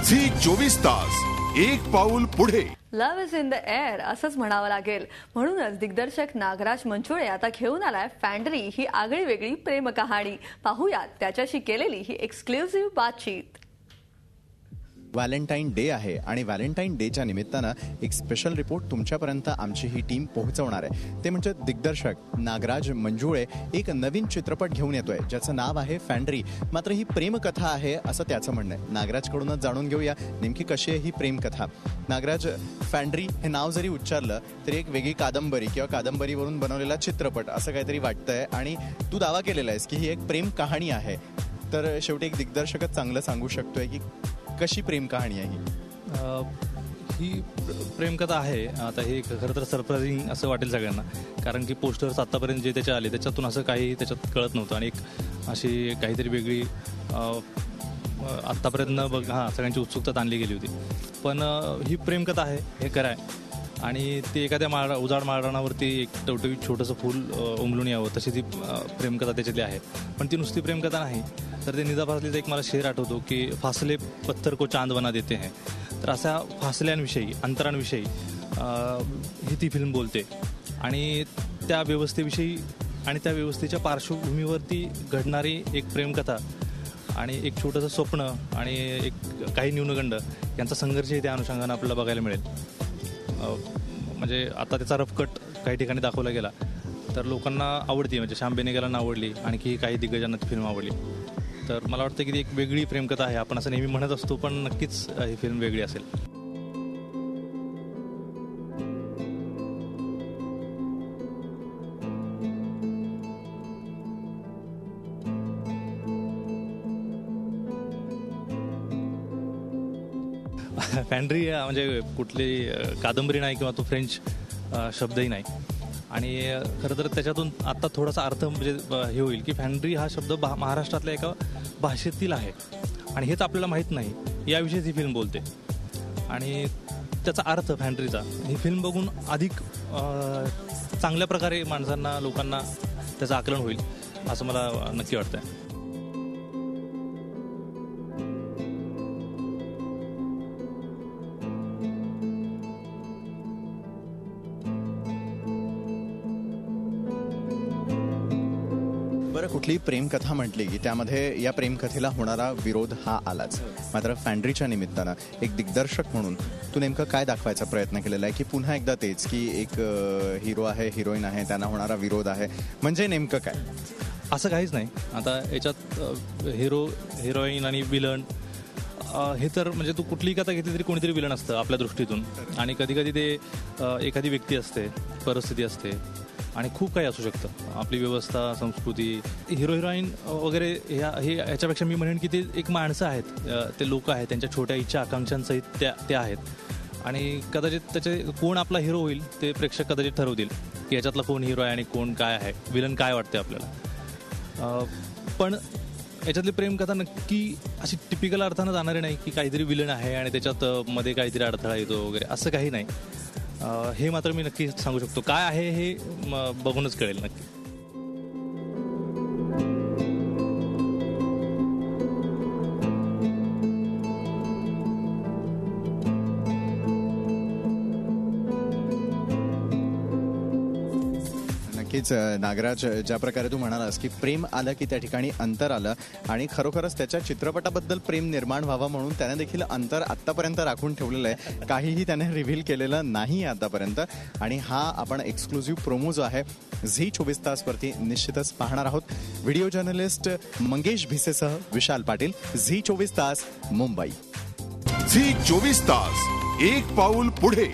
Zee 24 तास एक पाऊल पुढे। Love is in the air असंच म्हणावं लागेल। म्हणूनच दिग्दर्शक नागराज मंजुळे आता घेऊन आलाय फॅन्ड्री ही आगळी वेगळी प्रेम कहाणी। पाहूयात त्याच्याशी केलेली ही एक्सक्लुझिव्ह बातचीत। व्हॅलेंटाईन डे आहे आणि व्हॅलेंटाईन डेच्या निमित्तानं एक स्पेशल रिपोर्ट तुमच्यापर्यंत आमची ही टीम पोहोचवणार आहे। ते म्हणजे दिग्दर्शक नागराज मंजुळे एक नवीन चित्रपट घेऊन येतोय ज्याचं नाव आहे फॅन्ड्री। मात्र ही प्रेमकथा आहे असं त्याचं म्हणणं आहे। नागराजकडूनच जाणून घेऊया नेमकी कशी आहे ही प्रेमकथा। नागराज, फॅन्ड्री हे नाव जरी उच्चारलं तरी एक वेगळी कादंबरी किंवा कादंबरीवरून बनवलेला चित्रपट असं काहीतरी वाटतंय आणि तू दावा केलेला आहेस की ही एक प्रेम कहाणी आहे। तर शेवटी एक दिग्दर्शकच चांगलं सांगू शकतोय की कशी प्रेम कहाणी आहे ही प्रेमकथा आहे। आता हे खरं तर सरप्रायझिंग असं वाटेल सगळ्यांना, कारण की पोस्टर्स आत्तापर्यंत जे त्याचे आले त्याच्यातून असं काही त्याच्यात कळत नव्हतं आणि एक अशी काहीतरी वेगळी आत्तापर्यंत सगळ्यांची उत्सुकता आणली गेली होती। पण ही प्रेमकथा आहे हे खरं आहे आणि ते एखाद्या उजाड माळरानावरती एक टवटवीत छोटंसं फूल उमलून यावं तशी ती प्रेमकथा त्याच्यातली आहे। पण ती नुसती प्रेमकथा नाही तर ते निदा फासलेचा एक मला शेर आठवतो की फासले पत्थर को चांद बना देते हैं। तर अशा फासल्यांविषयी, अंतरांविषयी ही ती फिल्म बोलते आणि त्या व्यवस्थेविषयी आणि त्या व्यवस्थेच्या पार्श्वभूमीवरती घडणारी एक प्रेमकथा आणि एक छोटंसं स्वप्न आणि एक काही न्यूनगंड यांचा संघर्षही त्या अनुषंगानं आपल्याला बघायला मिळेल। म्हणजे आता त्याचा रफकट काही ठिकाणी दाखवला गेला तर लोकांना आवडती, म्हणजे श्याम बेनेगलना आवडली, आणखी काही दिग्गजांना ती फिल्म आवडली। तर मला वाटतं की ती एक वेगळी प्रेमकथा आहे। आपण असं नेहमी म्हणत असतो पण नक्कीच ही फिल्म वेगळी असेल। फॅन्ड्री म्हणजे कुठली कादंबरी नाही किंवा तो फ्रेंच शब्दही नाही आणि खरं तर त्याच्यातून आत्ता थोडासा अर्थ म्हणजे हे होईल की फॅन्ड्री हा शब्द महाराष्ट्रातल्या एका भाषेतील आहे आणि हेच आपल्याला माहीत नाही याविषयीच ही फिल्म बोलते आणि त्याचा अर्थ फॅन्ड्रीचा ही फिल्म बघून अधिक चांगल्या प्रकारे माणसांना, लोकांना त्याचं आकलन होईल असं मला नक्की वाटतंय। बरं, कुठलीही प्रेमकथा म्हटली की त्यामध्ये या प्रेमकथेला होणारा विरोध हा आलाच। मात्र फॅन्ड्रीच्या निमित्तानं एक दिग्दर्शक म्हणून तू नेमकं काय दाखवायचा प्रयत्न केलेला आहे की पुन्हा एकदा तेच की एक हिरो आहे, हिरोईन आहे, त्यांना होणारा विरोध आहे, म्हणजे नेमकं काय? असं काहीच नाही। आता याच्यात हिरो, हिरोईन आणि विलन हे तर म्हणजे तू कुठलीही कथा घेतली तरी कोणीतरी विलन असतं आपल्या दृष्टीतून आणि कधी कधी ते एखादी व्यक्ती असते, परिस्थिती असते आणि खूप काही असू शकतं। आपली व्यवस्था, संस्कृती, हिरो हिरोईन वगैरे ह्याच्यापेक्षा मी म्हणेन की ते एक माणसं आहेत, ते लोक आहेत, त्यांच्या छोट्या इच्छा आकांक्षांसहित ते आहेत आणि कदाचित त्याचे कोण आपला हिरो होईल ते प्रेक्षक कदाचित ठरवतील की याच्यातला कोण हिरो आहे आणि कोण काय आहे, विलन काय वाटते आपल्याला। पण याच्यातली प्रेमकथा नक्की अशी टिपिकल अर्थानं जाणारी नाही की काहीतरी विलन आहे आणि त्याच्यात मध्ये काहीतरी अडथळा येतो वगैरे, असं काही नाही। हे मात्र मी नक्की सांगू शकतो, काय आहे हे बघूनच कळेल नक्की। नक्कीच नागराज, ज्या प्रकारे तू म्हणालास की प्रेम आलं की त्या ठिकाणी अंतर आलं आणि खरोखरच त्याच्या चित्रपटाबद्दल प्रेम निर्माण व्हावं म्हणून त्याने देखील अंतर आत्तापर्यंत राखून ठेवलेलं आहे। काहीही त्याने रिव्हील केलेलं नाही आतापर्यंत आणि हा आपण एक्सक्लुझिव्ह प्रोमो जो आहे झी 24 तासवरती निश्चितच पाहणार आहोत। Video journalist Mangesh भिसेसह Vishal Patil, Zee 24 तास, मुंबई। झी 24 तास एक पाऊल पुढे।